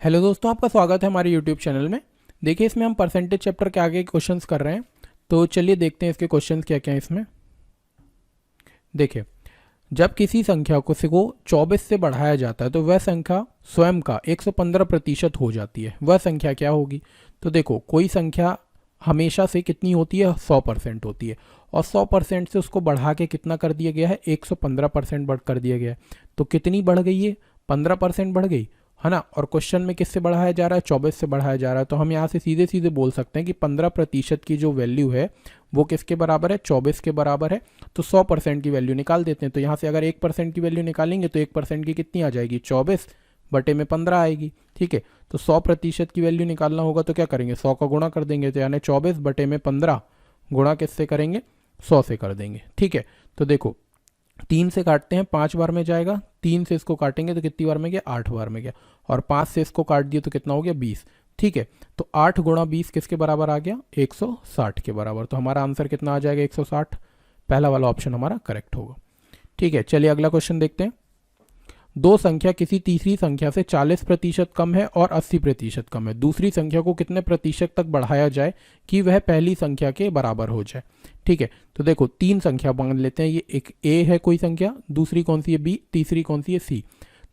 Hello दोस्तों, आपका स्वागत है हमारे यूट्यूब चैनल में। देखिए, इसमें हम परसेंटेज चैप्टर के आगे क्वेश्चंस कर रहे हैं। तो चलिए देखते हैं इसके क्वेश्चंस क्या क्या हैं इसमें। देखिए, जब किसी संख्या को 24 से बढ़ाया जाता है तो वह संख्या स्वयं का 115% हो जाती है। वह संख्या क्या होगी? तो देखो, कोई संख्या हमेशा से कितनी होती है? 100% होती है। और 100% से उसको बढ़ा के कितना कर दिया गया है? 115% बढ़ कर दिया गया है। तो कितनी बढ़ गई है? 15% बढ़ गई है ना। और क्वेश्चन में किससे बढ़ाया जा रहा है? 24 से बढ़ाया जा रहा है। तो हम यहाँ से सीधे सीधे बोल सकते हैं कि 15% की जो वैल्यू है वो किसके बराबर है? 24 के बराबर है। तो 100% की वैल्यू निकाल देते हैं। तो यहाँ से अगर 1% की वैल्यू निकालेंगे तो 1% की कितनी आ जाएगी? 24 बटे में 15 आएगी। ठीक है, तो 100% की वैल्यू निकालना होगा तो क्या करेंगे? 100 का गुणा कर देंगे। तो यानी 24 बटे में 15 गुणा किससे करेंगे? 100 से कर देंगे। ठीक है, तो देखो 3 से काटते हैं 5 बार में जाएगा। 3 से इसको काटेंगे तो कितनी बार में गया? 8 बार में गया। और 5 से इसको काट दिए तो कितना हो गया? 20। ठीक है, तो 8 गुणा 20 किसके बराबर आ गया? 160 के बराबर। तो हमारा आंसर कितना आ जाएगा? 160। पहला वाला ऑप्शन हमारा करेक्ट होगा। ठीक है, चलिए अगला क्वेश्चन देखते हैं। दो संख्या किसी तीसरी संख्या से 40% कम है और 80% कम है। दूसरी संख्या को कितने प्रतिशत तक बढ़ाया जाए कि वह पहली संख्या के बराबर हो जाए? ठीक है, तो देखो 3 संख्या मान लेते हैं। ये एक ए है कोई संख्या, दूसरी कौन सी है? बी, तीसरी कौन सी है? सी।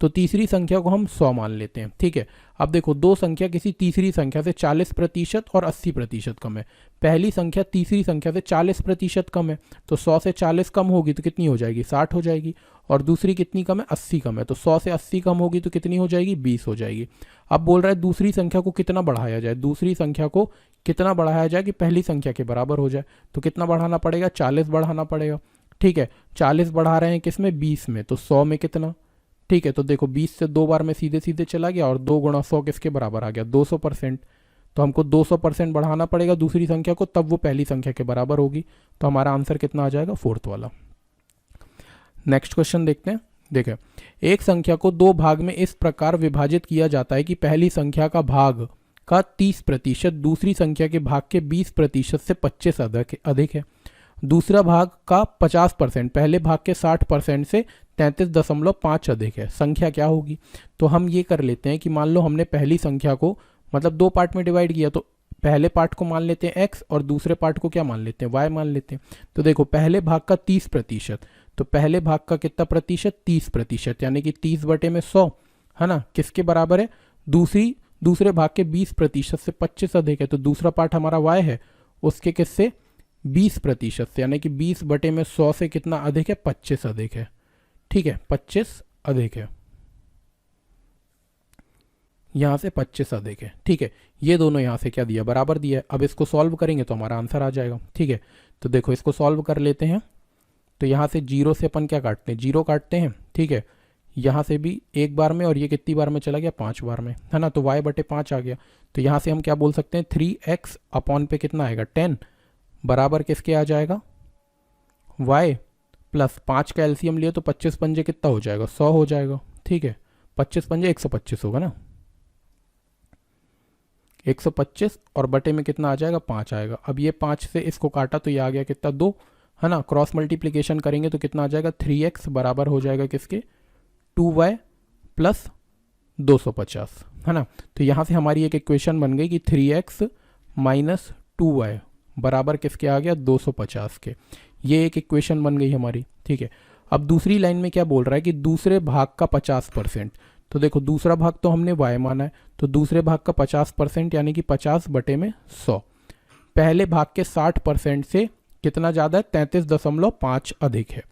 तो तीसरी संख्या को हम 100 मान लेते हैं। ठीक है, अब देखो दो संख्या किसी तीसरी संख्या से 40% और 80% कम है। पहली संख्या तीसरी संख्या से 40% कम है, तो 100 से 40 कम होगी तो कितनी हो जाएगी? 60 हो जाएगी। और दूसरी कितनी कम है? 80 कम है, तो 100 से 80 कम होगी तो कितनी हो जाएगी? 20 हो जाएगी। अब बोल रहा है दूसरी संख्या को कितना बढ़ाया जाए? दूसरी संख्या को कितना बढ़ाया जाए कि पहली संख्या के बराबर हो जाए? तो कितना बढ़ाना पड़ेगा? 40 बढ़ाना पड़ेगा। ठीक है, 40 बढ़ा रहे हैं किसमें? 20 में। तो 100 में कितना? ठीक है, तो देखो 20 से 2 बार में सीधे सीधे चला गया और 2 गुणा 100 किसके बराबर आ गया? 200%। तो हमको 200% बढ़ाना पड़ेगा दूसरी संख्या को, तब वो पहली संख्या के बराबर होगी। तो हमारा आंसर कितना आ जाएगा? 4th वाला। नेक्स्ट क्वेश्चन देखते हैं। देखिए, एक संख्या को 2 भाग में इस प्रकार विभाजित किया जाता है कि पहली संख्या का भाग का 30% दूसरी संख्या के भाग के 20% से 25 अधिक है। दूसरा भाग का 50% पहले भाग के 60% से 33.5 अधिक है। संख्या क्या होगी? तो हम ये कर लेते हैं कि मान लो हमने पहली संख्या को मतलब 2 पार्ट में डिवाइड किया, तो पहले पार्ट को मान लेते हैं x और दूसरे पार्ट को क्या मान लेते हैं? y मान लेते हैं। तो देखो पहले भाग का 30%, तो पहले भाग का कितना प्रतिशत? 30%, यानी कि 30 बटे में 100 है ना, किसके बराबर है? दूसरे भाग के 20% से 25 अधिक है। तो दूसरा पार्ट हमारा y है, उसके किससे? 20% से, यानी कि 20 बटे में 100 से कितना अधिक है? 25 अधिक है। ठीक है, 25 अधिक है, यहाँ से 25 अधिक है। ठीक है, ये दोनों यहाँ से क्या दिया? बराबर दिया है। अब इसको सॉल्व करेंगे तो हमारा आंसर आ जाएगा। ठीक है, तो देखो इसको सॉल्व कर लेते हैं। तो यहाँ से 0 से अपन क्या काटते हैं? 0 काटते हैं। ठीक है, यहाँ से भी एक बार में, और ये कितनी बार में चला गया? 5 बार में, है ना। तो y बटे 5 आ गया। तो यहाँ से हम क्या बोल सकते हैं? 3x अपॉन पे कितना आएगा? 10 बराबर किसके आ जाएगा? y प्लस 5 का एलसीएम लिए तो 25 पंजे कितना हो जाएगा? 100 हो जाएगा। ठीक है, 25 पंजे 125 होगा ना, 125 और बटे में कितना आ जाएगा? 5 आएगा। अब ये 5 से इसको काटा तो ये आ गया कितना? 2, है ना। क्रॉस मल्टीप्लिकेशन करेंगे तो कितना आ जाएगा? 3x बराबर हो जाएगा किसके? 2y प्लस 250, है ना। तो यहाँ से हमारी एक इक्वेशन बन गई कि 3x माइनस 2y बराबर किसके आ गया? 250 के। ये एक इक्वेशन बन गई हमारी। ठीक है, अब दूसरी लाइन में क्या बोल रहा है कि दूसरे भाग का 50%। तो देखो दूसरा भाग तो हमने y माना है, तो दूसरे भाग का 50% यानी कि 50 बटे में 100 पहले भाग के 60% से कितना ज़्यादा है? 33.5 अधिक है।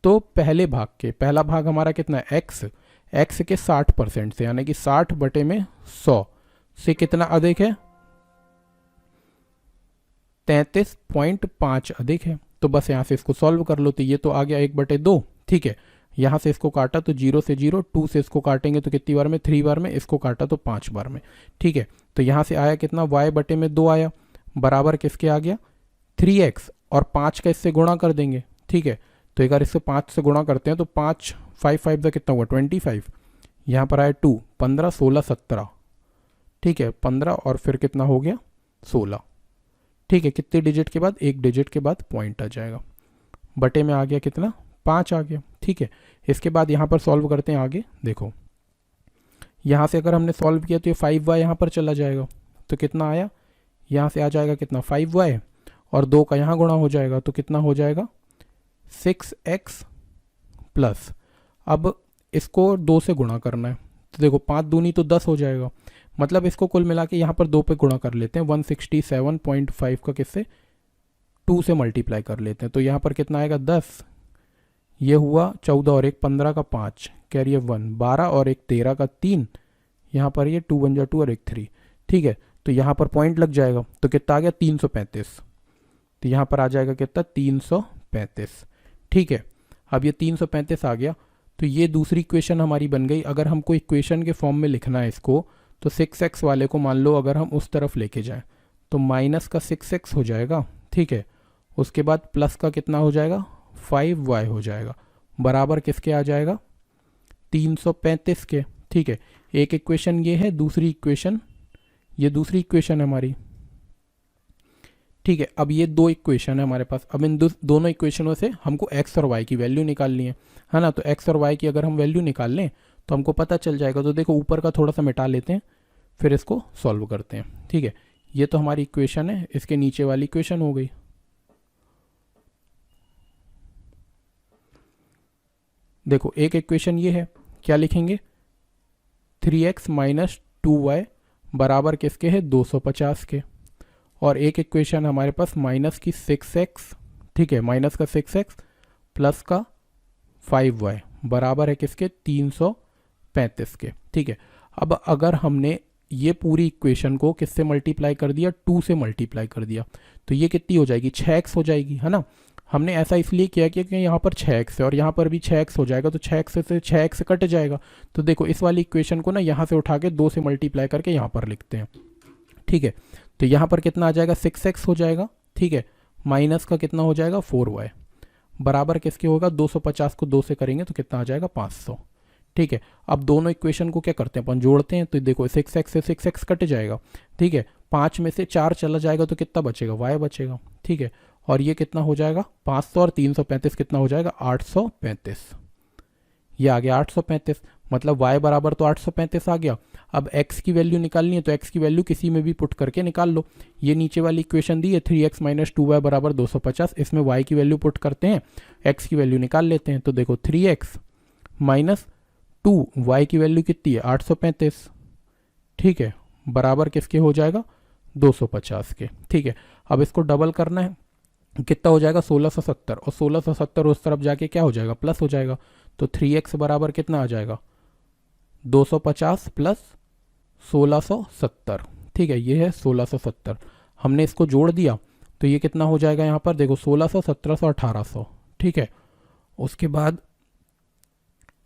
तो पहले भाग के, पहला भाग हमारा कितना है? x के 60% से, यानी कि 60 बटे में 100 से कितना अधिक है? 33.5 अधिक है। तो बस यहाँ से इसको सॉल्व कर लो। तो ये तो आ गया 1/2। ठीक है, यहाँ से इसको काटा तो 0 से 0, 2 से इसको काटेंगे तो कितनी बार में? 3 बार में। इसको काटा तो 5 बार में। ठीक है, तो यहाँ से आया कितना? y बटे में 2 आया, बराबर किसके आ गया? 3x, और 5 का इससे गुणा कर देंगे। ठीक है, तो अगर इससे 5 से गुणा करते हैं तो 5 5 5 का कितना हुआ? 25। यहाँ पर आया 2, 15 16 17। ठीक है, 15 और फिर कितना हो गया? 16। ठीक है, कितने डिजिट के बाद? 1 डिजिट के बाद पॉइंट आ जाएगा। बटे में आ गया कितना? 5 आ गया। ठीक है, इसके बाद यहाँ पर सॉल्व करते हैं आगे। देखो यहाँ से अगर हमने सॉल्व किया तो ये 5y यहाँ पर चला जाएगा, तो कितना आया, यहाँ से आ जाएगा कितना 5y, और 2 का यहाँ गुणा हो जाएगा तो कितना हो जाएगा 6x प्लस, अब इसको 2 से गुणा करना है, तो देखो 5 दूनी तो 10 हो जाएगा, मतलब इसको कुल मिला के यहाँ पर 2 पे गुणा कर लेते हैं, 167.5 का किससे 2 से मल्टीप्लाई कर लेते हैं, तो यहाँ पर कितना आएगा 10, ये हुआ 14 और 1 15 का 5, कैरी 1 12 और 1 13 का 3, यहाँ पर ये 2 1 2 और 1 3, ठीक है। तो यहाँ पर पॉइंट लग जाएगा, तो कितना आ गया 335, तो यहाँ पर आ जाएगा कितना 335, ठीक है। अब ये 335 आ गया, तो ये दूसरी इक्वेशन हमारी बन गई। अगर हमको इक्वेशन के फॉर्म में लिखना है इसको, तो 6x वाले को मान लो अगर हम उस तरफ लेके जाएं तो माइनस का 6x हो जाएगा, ठीक है। उसके बाद प्लस का कितना हो जाएगा 5y हो जाएगा, बराबर किसके आ जाएगा 335 के, ठीक है। एक इक्वेशन ये है, दूसरी इक्वेशन ये दूसरी इक्वेशन है हमारी, ठीक है। अब ये 2 इक्वेशन है हमारे पास, अब इन दोनों इक्वेशनों से हमको x और y की वैल्यू निकालनी है ना। तो x और y की अगर हम वैल्यू निकाल लें तो हमको पता चल जाएगा। तो देखो ऊपर का थोड़ा सा मिटा लेते हैं, फिर इसको सॉल्व करते हैं, ठीक है। ये तो हमारी इक्वेशन है, इसके नीचे वाली इक्वेशन हो गई। देखो एक इक्वेशन ये है, क्या लिखेंगे 3x माइनस 2y बराबर किसके है 250 के, और एक इक्वेशन हमारे पास माइनस की 6x, ठीक है, माइनस का 6x प्लस का 5y बराबर है किसके 335 के, ठीक है। अब अगर हमने ये पूरी इक्वेशन को किससे मल्टीप्लाई कर दिया 2 से मल्टीप्लाई कर दिया, तो ये कितनी हो जाएगी 6x हो जाएगी, है ना। हमने ऐसा इसलिए किया कि यहाँ पर 6x है और यहाँ पर भी 6x हो जाएगा, तो 6x से 6x कट जाएगा। तो देखो इस वाली इक्वेशन को ना यहाँ से उठा के 2 से मल्टीप्लाई करके यहाँ पर लिखते हैं, ठीक है। तो यहाँ पर कितना आ जाएगा 6x हो जाएगा, ठीक है, माइनस का कितना हो जाएगा 4y बराबर किसके होगा 250 को 2 से करेंगे तो कितना आ जाएगा 500, ठीक है। अब दोनों इक्वेशन को क्या करते हैं अपन जोड़ते हैं, तो देखो 6x से 6x कट जाएगा, ठीक है। 5 में से 4 चला जाएगा तो कितना बचेगा y बचेगा, ठीक है। और ये कितना हो जाएगा 500 और 335 कितना हो जाएगा 835, ये आ गया 835, मतलब y बराबर तो 835 आ गया। अब x की वैल्यू निकालनी है तो x की वैल्यू किसी में भी पुट करके निकाल लो। ये नीचे वाली इक्वेशन दी है 3x माइनस 2y बराबर 250, इसमें y की वैल्यू पुट करते हैं, x की वैल्यू निकाल लेते हैं। तो देखो 3x माइनस 2 y की वैल्यू कितनी है 835, ठीक है, बराबर किसके हो जाएगा 250 के, ठीक है। अब इसको डबल करना है, कितना हो जाएगा 1670, और 1670 उस तरफ जाके क्या हो जाएगा प्लस हो जाएगा। तो 3x बराबर कितना आ जाएगा 250 प्लस 1670, ठीक है, ये है 1670। हमने इसको जोड़ दिया तो ये कितना हो जाएगा यहाँ पर देखो 1600 1700 1800, ठीक है। उसके बाद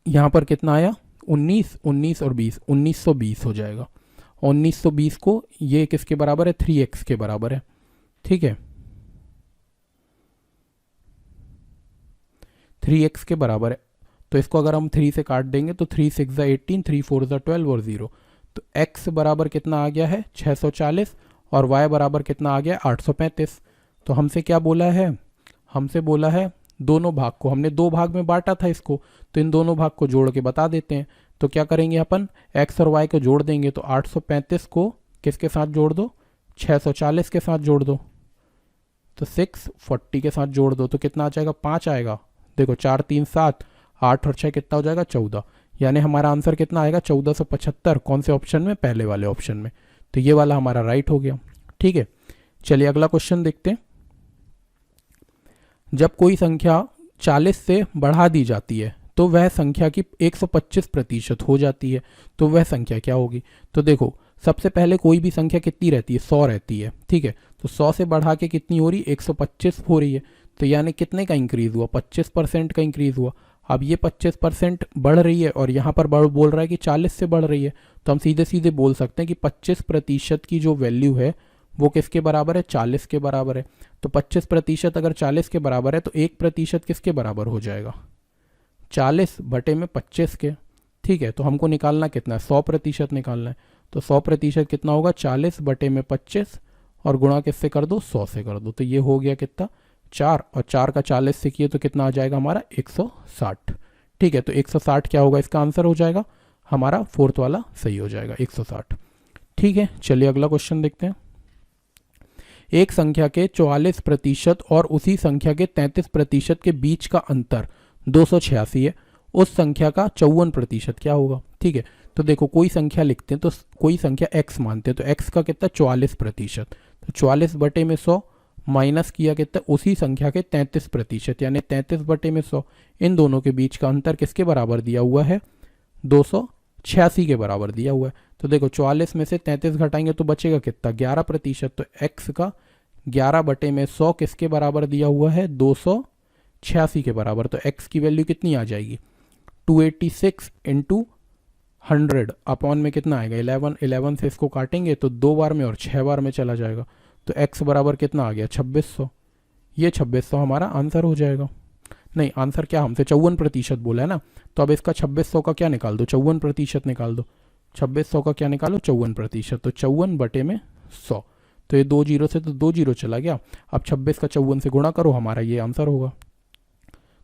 यहाँ पर कितना आया 19 19 और 20 1920 हो जाएगा। 1920 को ये किसके बराबर है 3x के बराबर है, ठीक है, 3x के बराबर है। तो इसको अगर हम 3 से काट देंगे तो 3 6 18 3 4 12 और 0, तो x बराबर कितना आ गया है 640 और y बराबर कितना आ गया 835। तो हमसे क्या बोला है, हमसे बोला है दोनों भाग को, हमने 2 भाग में बांटा था इसको, तो इन दोनों भाग को जोड़ के बता देते हैं। तो क्या करेंगे अपन x और y को जोड़ देंगे, तो 835 को किसके साथ जोड़ दो 640 के साथ जोड़ दो, तो 640 के साथ जोड़ दो, तो कितना आ जाएगा 5 आएगा। देखो 4 3 7 8 और 6 कितना हो जाएगा 14, यानी हमारा आंसर कितना आएगा 1475। कौन से ऑप्शन में, पहले वाले ऑप्शन में। तो ये वाला हमारा राइट हो गया, ठीक है। चलिए अगला क्वेश्चन देखते हैं। जब कोई संख्या 40 से बढ़ा दी जाती है तो वह संख्या की 125% हो जाती है, तो वह संख्या क्या होगी। तो देखो सबसे पहले कोई भी संख्या कितनी रहती है 100 रहती है, ठीक है। तो 100 से बढ़ा के कितनी हो रही है 125 हो रही है, तो यानी कितने का इंक्रीज हुआ 25% का इंक्रीज हुआ। अब ये 25% बढ़ रही है और यहाँ पर बोल रहा है कि 40 से बढ़ रही है, तो हम सीधे सीधे बोल सकते हैं कि 25% की जो वैल्यू है वो किसके बराबर है 40 के बराबर है। तो 25% अगर 40 के बराबर है तो 1% किसके बराबर हो जाएगा 40 बटे में 25 के, ठीक है। तो हमको निकालना कितना है 100% निकालना है, तो 100% कितना होगा 40 बटे में 25 और गुणा किससे कर दो 100 से कर दो, तो ये हो गया कितना 4, और 4 का 40 से किए तो कितना आ जाएगा हमारा 160, ठीक है। तो 160 क्या होगा इसका आंसर हो जाएगा हमारा फोर्थ वाला सही हो जाएगा 160। ठीक है, चलिए अगला क्वेश्चन देखते हैं। एक संख्या के 44% और उसी संख्या के 33% के बीच का अंतर 286 है, उस संख्या का 54% क्या होगा। ठीक है, तो देखो कोई संख्या लिखते हैं तो कोई संख्या x मानते हैं, तो x का कितना 44%, तो 44/100 माइनस किया कितना उसी संख्या के 33%, यानी 33/100। इन दोनों के बीच का अंतर किसके बराबर दिया हुआ है, 286 के बराबर दिया हुआ है। तो देखो 44 में से 33 घटाएंगे तो बचेगा कितना 11%, तो x का 11/100 किसके बराबर दिया हुआ है, 286 के बराबर। तो x की वैल्यू कितनी आ जाएगी, 286 इंटू 100 अपॉन में कितना आएगा 11, 11 से इसको काटेंगे तो 2 बार में और 6 बार में चला जाएगा, तो x बराबर कितना आ गया 2600। ये 2600 हमारा आंसर हो जाएगा। नहीं, आंसर क्या हमसे 54% बोला है ना, तो अब इसका 2600 का क्या निकाल दो, 54% निकाल दो। 2600 का क्या निकालो 54%, तो 54/100। तो ये 2 जीरो से तो 2 जीरो चला गया। अब 26 का 54 से गुणा करो, हमारा ये आंसर होगा।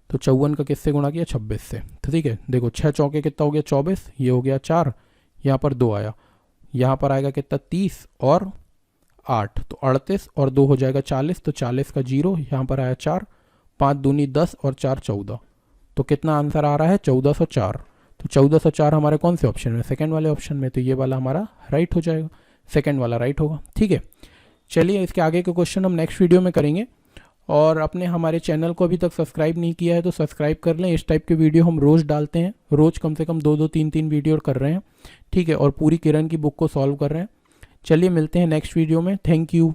तो 54 का किससे गुणा किया 26 से, तो ठीक है। देखो 6 चौके कितना हो गया 24, ये हो गया 4, यहाँ पर 2 आया, यहाँ पर आएगा कितना 30 और 8, तो 38 और 2 हो जाएगा 40, तो 40 का 0, यहाँ पर आया 4, 5 दूनी 10 और 4 14, तो कितना आंसर आ रहा है 1404। तो 1404 हमारे कौन से ऑप्शन में, सेकंड वाले ऑप्शन में, तो ये वाला हमारा राइट हो जाएगा, सेकंड वाला राइट होगा। ठीक है, चलिए इसके आगे के क्वेश्चन हम नेक्स्ट वीडियो में करेंगे। और अपने हमारे चैनल को अभी तक सब्सक्राइब नहीं किया है तो सब्सक्राइब कर लें। इस टाइप के वीडियो हम रोज़ डालते हैं, रोज़ कम से कम 2-2 3-3 वीडियो कर रहे हैं। ठीक है, और पूरी किरण की बुक को सॉल्व कर रहे हैं। चलिए मिलते हैं नेक्स्ट वीडियो में, थैंक यू।